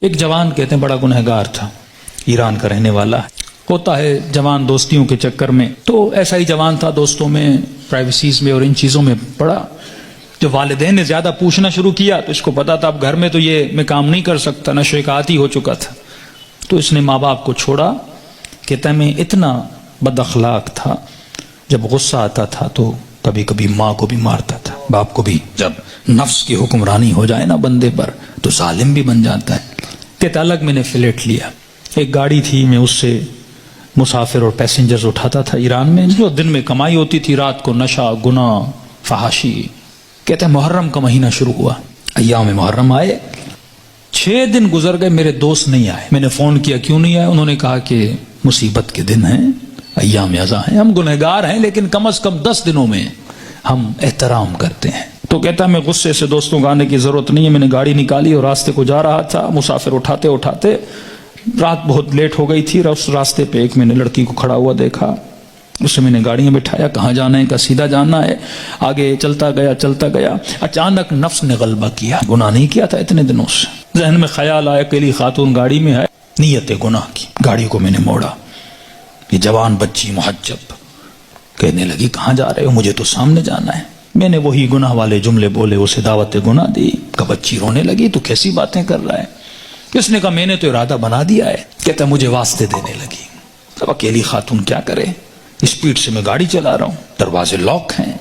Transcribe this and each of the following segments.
ایک جوان کہتے ہیں بڑا گنہگار تھا، ایران کا رہنے والا ہے، ہوتا ہے جوان دوستیوں کے چکر میں، تو ایسا ہی جوان تھا، دوستوں میں پرائیویسیز میں اور ان چیزوں میں پڑا۔ جب والدین نے زیادہ پوچھنا شروع کیا تو اس کو پتا تھا اب گھر میں تو یہ میں کام نہیں کر سکتا، نشے کا عادی ہو چکا تھا، تو اس نے ماں باپ کو چھوڑا۔ کہتا ہے میں اتنا بد اخلاق تھا، جب غصہ آتا تھا تو کبھی کبھی ماں کو بھی مارتا تھا، باپ کو بھی۔ جب نفس کی حکمرانی ہو جائے نا بندے پر تو ظالم بھی بن جاتا ہے۔ کہتا الگ میں نے فلیٹ لیا، ایک گاڑی تھی، میں اس سے مسافر اور پیسنجرز اٹھاتا تھا ایران میں، جو دن میں کمائی ہوتی تھی، رات کو نشہ، گناہ، فحاشی۔ کہتا ہے محرم کا مہینہ شروع ہوا، ایام محرم آئے، 6 دن گزر گئے، میرے دوست نہیں آئے۔ میں نے فون کیا کیوں نہیں آئے؟ انہوں نے کہا کہ مصیبت کے دن ہیں، ایام ازاں ہیں، ہم گنہگار ہیں لیکن کم از کم 10 دنوں میں ہم احترام کرتے ہیں۔ تو کہتا میں غصے سے دوستوں کو آنے کی ضرورت نہیں ہے، میں نے گاڑی نکالی اور راستے کو جا رہا تھا، مسافر اٹھاتے اٹھاتے رات بہت لیٹ ہو گئی تھی، اس راستے پہ ایک میں نے لڑکی کو کھڑا ہوا دیکھا، اسے میں نے گاڑی میں بٹھایا، کہاں جانا ہے؟ کہا سیدھا جانا ہے۔ آگے چلتا گیا، اچانک نفس نے غلبہ کیا، گناہ نہیں کیا تھا اتنے دنوں سے، ذہن میں خیال آیا اکیلی خاتون گاڑی میں ہے، نیت گناہ کی، گاڑی کو میں نے موڑا۔ یہ جوان بچی محجب کہنے لگی کہاں جا رہے ہو؟ مجھے تو سامنے جانا ہے۔ میں نے وہی گناہ والے جملے بولے، اسے دعوت گناہ دی۔ کہ بچی رونے لگی تو کیسی باتیں کر رہا ہے؟ اس نے کہا میں نے تو ارادہ بنا دیا ہے۔ کہتا مجھے واسطے دینے لگی۔ اب اکیلی خاتون کیا کرے، اسپیڈ سے میں گاڑی چلا رہا ہوں، دروازے لاک ہیں۔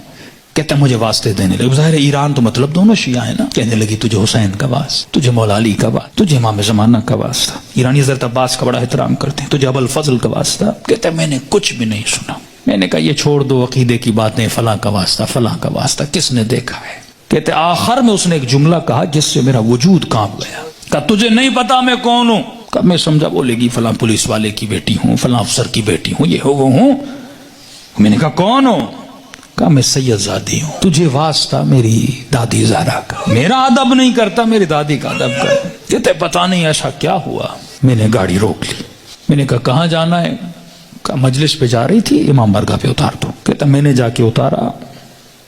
کہتا مجھے واسطے دینے لگی، ظاہر ایران تو مطلب دونوں شیعہ ہیں نا۔ کہنے لگی تجھے حسین کا واسطہ، تجھے مولا علی کا واسطہ، تجھے امام زمانہ کا واسطہ، ایرانی حضرت عباس کا بڑا احترام کرتے ہیں، تجھے ابو الفضل کا واسطہ۔ کہتا میں نے کچھ بھی نہیں سنا۔ میں نے کہا یہ چھوڑ دو عقیدے کی باتیں، فلاں کا واسطہ، فلاں کا واسطہ کس نے دیکھا ہے؟ کہتے آخر میں اس نے ایک جملہ کہا جس سے میرا وجود کانپ گیا۔ کہا تجھے نہیں پتا میں کون ہوں؟ کہا میں سمجھا بولے گی فلاں پولیس والے کی بیٹی ہوں، فلاں افسر کی بیٹی ہوں، یہ ہو وہ ہوں۔ میں نے کہا کون ہوں؟ کہا میں سید زادی ہوں، تجھے واسطہ میری دادی زہرا کا، میرا ادب نہیں کرتا، میری دادی کا ادب کر۔ کہتے پتا نہیں ایسا کیا ہوا۔ میں نے گاڑی روک لی، میں نے کہا کہاں جانا ہے؟ کہا مجلس پہ جا رہی تھی، امام بارگاہ پہ اتار دو۔ کہتا میں نے جا کے اتارا،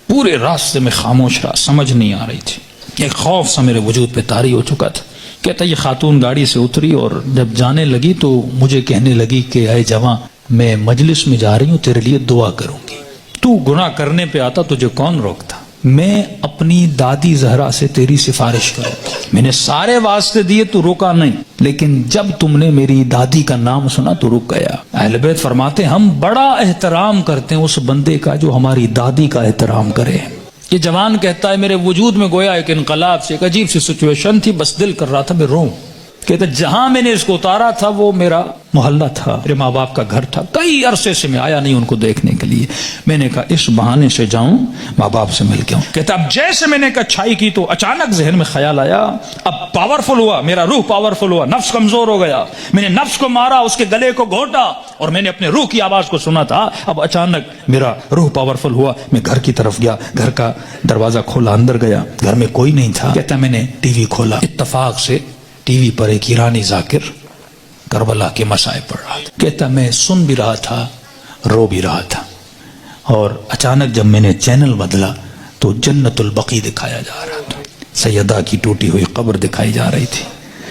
پورے راستے میں خاموش رہا، سمجھ نہیں آ رہی تھی، ایک خوف سا میرے وجود پہ طاری ہو چکا تھا۔ کہتا یہ خاتون گاڑی سے اتری اور جب جانے لگی تو مجھے کہنے لگی کہ اے جواں میں مجلس میں جا رہی ہوں، تیرے لیے دعا کروں گی، تو گناہ کرنے پہ آتا تجھے کون روکتا؟ میں اپنی دادی زہرا سے تیری سفارش کروں گی۔ میں نے سارے واسطے دیے تو روکا نہیں، لیکن جب تم نے میری دادی کا نام سنا تو رک گیا۔ اہل بیت فرماتے ہم بڑا احترام کرتے ہیں اس بندے کا جو ہماری دادی کا احترام کرے۔ یہ جوان کہتا ہے میرے وجود میں گویا ایک انقلاب سے، ایک عجیب سی سچویشن تھی، بس دل کر رہا تھا میں روں۔ کہتا جہاں میں نے اس کو اتارا تھا وہ میرا محلہ تھا، میرے ماں باپ کا گھر تھا، کئی عرصے سے میں آیا نہیں ان کو دیکھنے کے لیے۔ میں نے کہا اس بہانے سے جاؤں، ماں باپ سے مل کے آؤں۔ کہتا اب جیسے میں نے کچھائی کی تو اچانک ذہن میں خیال آیا، اب پاورفل ہوا، میرا روح پاورفل ہوا، نفس کمزور ہو گیا۔ میں نے نفس کو مارا، اس کے گلے کو گھونٹا اور میں نے اپنے روح کی آواز کو سنا تھا۔ اب اچانک میرا روح پاورفل ہوا، میں گھر کی طرف گیا، گھر کا دروازہ کھولا، اندر گیا، گھر میں کوئی نہیں تھا۔ کہتا میں نے ٹی وی کھولا، اتفاق سے ٹی وی پر ایک ایرانی ذاکر کربلا کے مسائل پڑھ رہا تھا۔ کہتا میں سن بھی رہا تھا، رو بھی رہا تھا، اور اچانک جب میں نے چینل بدلا تو جنت البقیع دکھایا جا رہا تھا، سیدہ کی ٹوٹی ہوئی قبر دکھائی جا رہی تھی،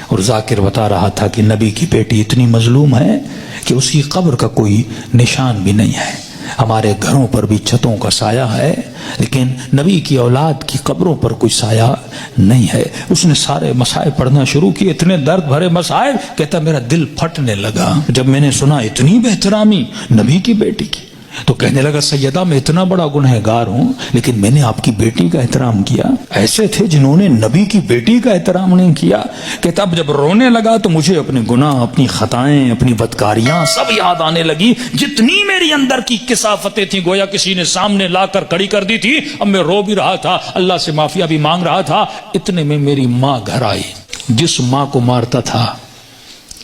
اور ذاکر بتا رہا تھا کہ نبی کی بیٹی اتنی مظلوم ہے کہ اس کی قبر کا کوئی نشان بھی نہیں ہے، ہمارے گھروں پر بھی چھتوں کا سایہ ہے لیکن نبی کی اولاد کی قبروں پر کوئی سایہ نہیں ہے۔ اس نے سارے مسائل پڑھنا شروع کیے، اتنے درد بھرے مسائل۔ کہتا میرا دل پھٹنے لگا جب میں نے سنا اتنی بہترامی نبی کی بیٹی کی، تو کہنے لگا سیدہ میں اتنا بڑا گنہگار ہوں لیکن میں نے آپ کی بیٹی کا احترام کیا، ایسے تھے جنہوں نے نبی کی بیٹی کا احترام نہیں کیا۔ کہتا اب جب رونے لگا تو مجھے اپنے گناہ، اپنی خطائیں، اپنی بدکاریاں سب یاد آنے لگی، جتنی میری اندر کی کثافتیں تھیں گویا کسی نے سامنے لا کر کھڑی کر دی تھی۔ اب میں رو بھی رہا تھا، اللہ سے معافیا بھی مانگ رہا تھا۔ اتنے میں میری ماں گھر آئی، جس ماں کو مارتا تھا،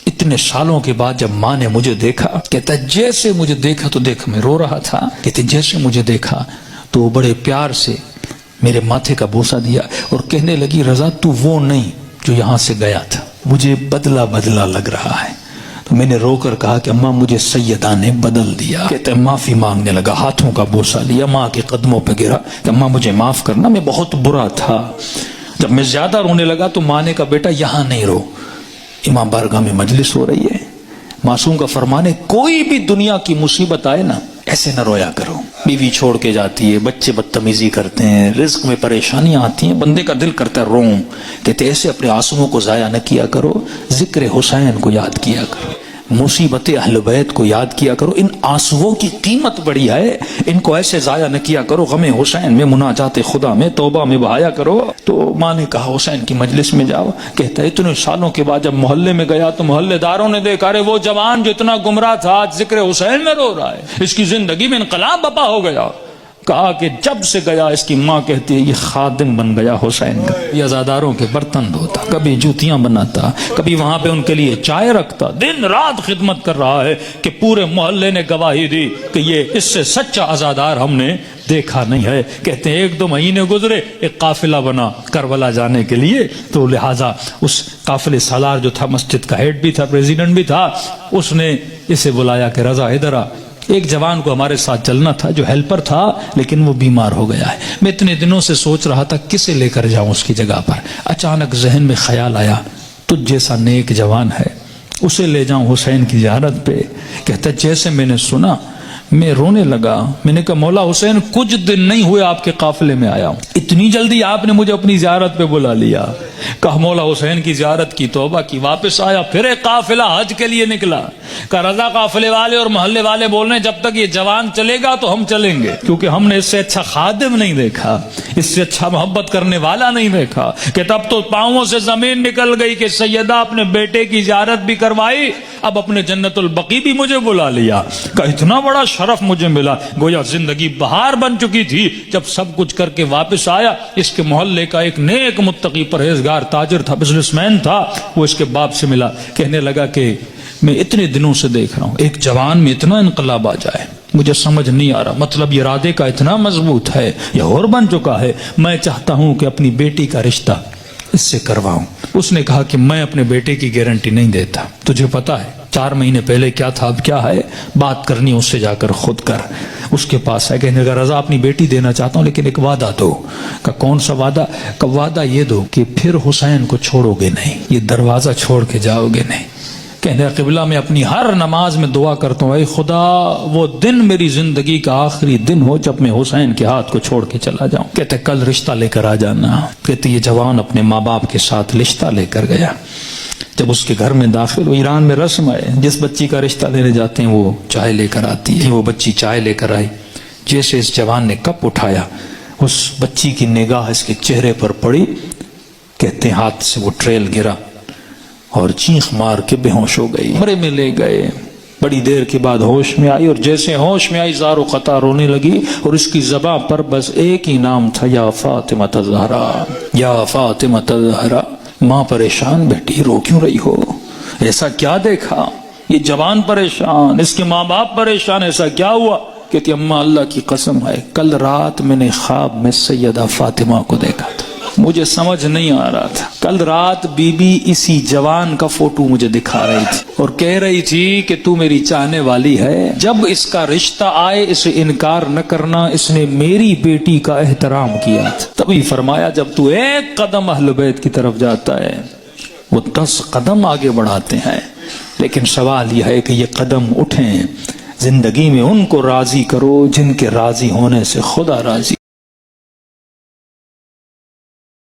اتنے سالوں کے بعد جب ماں نے مجھے دیکھا، کہتا جیسے مجھے دیکھا تو دیکھ میں رو رہا تھا، کہتے جیسے مجھے دیکھا تو بڑے پیار سے میرے ماتھے کا بوسہ دیا اور کہنے لگی رضا تو وہ نہیں جو یہاں سے گیا تھا، مجھے بدلا بدلا لگ رہا ہے۔ تو میں نے رو کر کہا کہ اماں مجھے سیدہ نے بدل دیا۔ کہتے معافی مانگنے لگا، ہاتھوں کا بوسہ لیا، ماں کے قدموں پہ گرا کہ اماں مجھے معاف کرنا، میں بہت برا تھا۔ جب میں زیادہ رونے لگا تو ماں نے کہا بیٹا یہاں نہیں رو، امام بارگاہ میں مجلس ہو رہی ہے، معصوم کا فرمان ہے کوئی بھی دنیا کی مصیبت آئے نا ایسے نہ رویا کرو، بیوی چھوڑ کے جاتی ہے، بچے بدتمیزی کرتے ہیں، رزق میں پریشانیاں آتی ہیں، بندے کا دل کرتا ہے روم، کہتے ایسے اپنے آنسوؤں کو ضائع نہ کیا کرو، ذکر حسین کو یاد کیا کرو، مصیبت اہل بیت کو یاد کیا کرو، ان آنسوؤں کی قیمت بڑی ہے، ان کو ایسے ضائع نہ کیا کرو، غم حسین میں، مناجات خدا میں، توبہ میں بہایا کرو۔ تو ماں نے کہا حسین کی مجلس میں جاؤ، کہتا ہے اتنے سالوں کے بعد جب محلے میں گیا تو محلے داروں نے دیکھا ارے وہ جوان جو اتنا گمراہ تھا آج ذکر حسین میں رو رہا ہے، اس کی زندگی میں انقلاب بپا ہو گیا۔ کہا کہ جب سے گیا، اس کی ماں کہتی ہے یہ خادم بن گیا حسین کا، یہ عزاداروں کے برتن دھوتا، کبھی جوتیاں بناتا، کبھی وہاں پہ ان کے لیے چائے رکھتا، دن رات خدمت کر رہا ہے کہ پورے محلے نے گواہی دی کہ یہ اس سے سچا عزادار ہم نے دیکھا نہیں ہے۔ کہتے ہیں 1-2 مہینے گزرے، ایک قافلہ بنا کربلا جانے کے لیے، تو لہٰذا اس قافلے سالار جو تھا مسجد کا ہیڈ بھی تھا، پریزیڈنٹ بھی تھا، اس نے اسے بلایا کہ رضا ادھر آ، ایک جوان کو ہمارے ساتھ چلنا تھا جو ہیلپر تھا لیکن وہ بیمار ہو گیا ہے، میں اتنے دنوں سے سوچ رہا تھا کسے لے کر جاؤں اس کی جگہ پر، اچانک ذہن میں خیال آیا تجھ جیسا نیک جوان ہے اسے لے جاؤں حسین کی زیارت پہ۔ کہتا جیسے میں نے سنا میں رونے لگا، میں نے کہا مولا حسین کچھ دن نہیں ہوئے آپ کے قافلے میں آیا ہوں، اتنی جلدی آپ نے مجھے اپنی زیارت پہ بلا لیا۔ کہا مولا حسین کی زیارت کی، توبہ کی، واپس آیا، پھر ایک قافلہ حج کے لیے نکلا۔ کہا رضا قافلے والے اور محلے والے بول رہے ہیں جب تک یہ جوان چلے گا تو ہم چلیں گے، کیونکہ ہم نے اس سے اچھا خادم نہیں دیکھا، اس سے اچھا محبت کرنے والا نہیں دیکھا۔ کہ تب تو پاؤں سے زمین نکل گئی کہ سیدہ اپنے بیٹے کی زیارت بھی کروائی، اب اپنے جنت البقیع بھی مجھے بلا لیا۔ کہ اتنا بڑا شرف مجھے ملا، گویا زندگی بہار بن چکی تھی۔ جب سب کچھ کر کے واپس آیا، اس کے محلے کا ایک نیک متقی پرہیزگار تاجر تھا، بزنس مین تھا، وہ اس کے باپ سے ملا، کہنے لگا کہ میں اتنے دنوں سے دیکھ رہا ہوں ایک جوان میں اتنا انقلاب آ جائے، مجھے سمجھ نہیں آ رہا، مطلب یہ ارادے کا اتنا مضبوط ہے، یہ اور بن چکا ہے، میں چاہتا ہوں کہ اپنی بیٹی کا رشتہ اس سے کرواؤں۔ اس نے کہا کہ میں اپنے بیٹے کی گارنٹی نہیں دیتا، تجھے پتا ہے 4 مہینے پہلے کیا تھا اب کیا ہے، بات کرنی اس سے جا کر خود کر۔ اس کے پاس ہے، کہنے لگا رضا اپنی بیٹی دینا چاہتا ہوں لیکن ایک وعدہ دو۔ کہ کون سا وعدہ؟ کہ وعدہ یہ دو کہ پھر حسین کو چھوڑو گے نہیں، یہ دروازہ چھوڑ کے جاؤ گے نہیں۔ کہنے قبلہ میں اپنی ہر نماز میں دعا کرتا ہوں اے خدا وہ دن میری زندگی کا آخری دن ہو جب میں حسین کے ہاتھ کو چھوڑ کے چلا جاؤں۔ کہتے کل رشتہ لے کر آ جانا۔ کہتے یہ جوان اپنے ماں باپ کے ساتھ رشتہ لے کر گیا۔ جب اس کے گھر میں داخل ہو، ایران میں رسم ہے جس بچی کا رشتہ لینے جاتے ہیں وہ چائے لے کر آتی ہے، وہ بچی چائے لے کر آئی، جیسے اس جوان نے کپ اٹھایا اس بچی کی نگاہ اس کے چہرے پر پڑی، کہتے ہاتھ سے وہ ٹریل گرا اور چیخ مار کے بے ہوش ہو گئی، کمرے میں لے گئے، بڑی دیر کے بعد ہوش میں آئی، اور جیسے ہوش میں آئی زار و قطع رونے لگی، اور اس کی زبان پر بس ایک ہی نام تھا، یا فاطمہ الزہرا، یا فاطمہ الزہرا۔ ماں پریشان، بیٹی رو کیوں رہی ہو؟ ایسا کیا دیکھا؟ یہ جوان پریشان، اس کے ماں باپ پریشان، ایسا کیا ہوا؟ کہتی اماں اللہ کی قسم ہے کل رات میں نے خواب میں سیدہ فاطمہ کو دیکھا تھا، مجھے سمجھ نہیں آ رہا تھا، کل رات بی بی اسی جوان کا فوٹو مجھے دکھا رہی تھی اور کہہ رہی تھی کہ تو میری چاہنے والی ہے، جب اس کا رشتہ آئے اسے انکار نہ کرنا، اس نے میری بیٹی کا احترام کیا تھا۔ تبھی فرمایا جب تو ایک قدم اہل بیت کی طرف جاتا ہے وہ 10 قدم آگے بڑھاتے ہیں، لیکن سوال یہ ہے کہ یہ قدم اٹھیں، زندگی میں ان کو راضی کرو جن کے راضی ہونے سے خدا راضی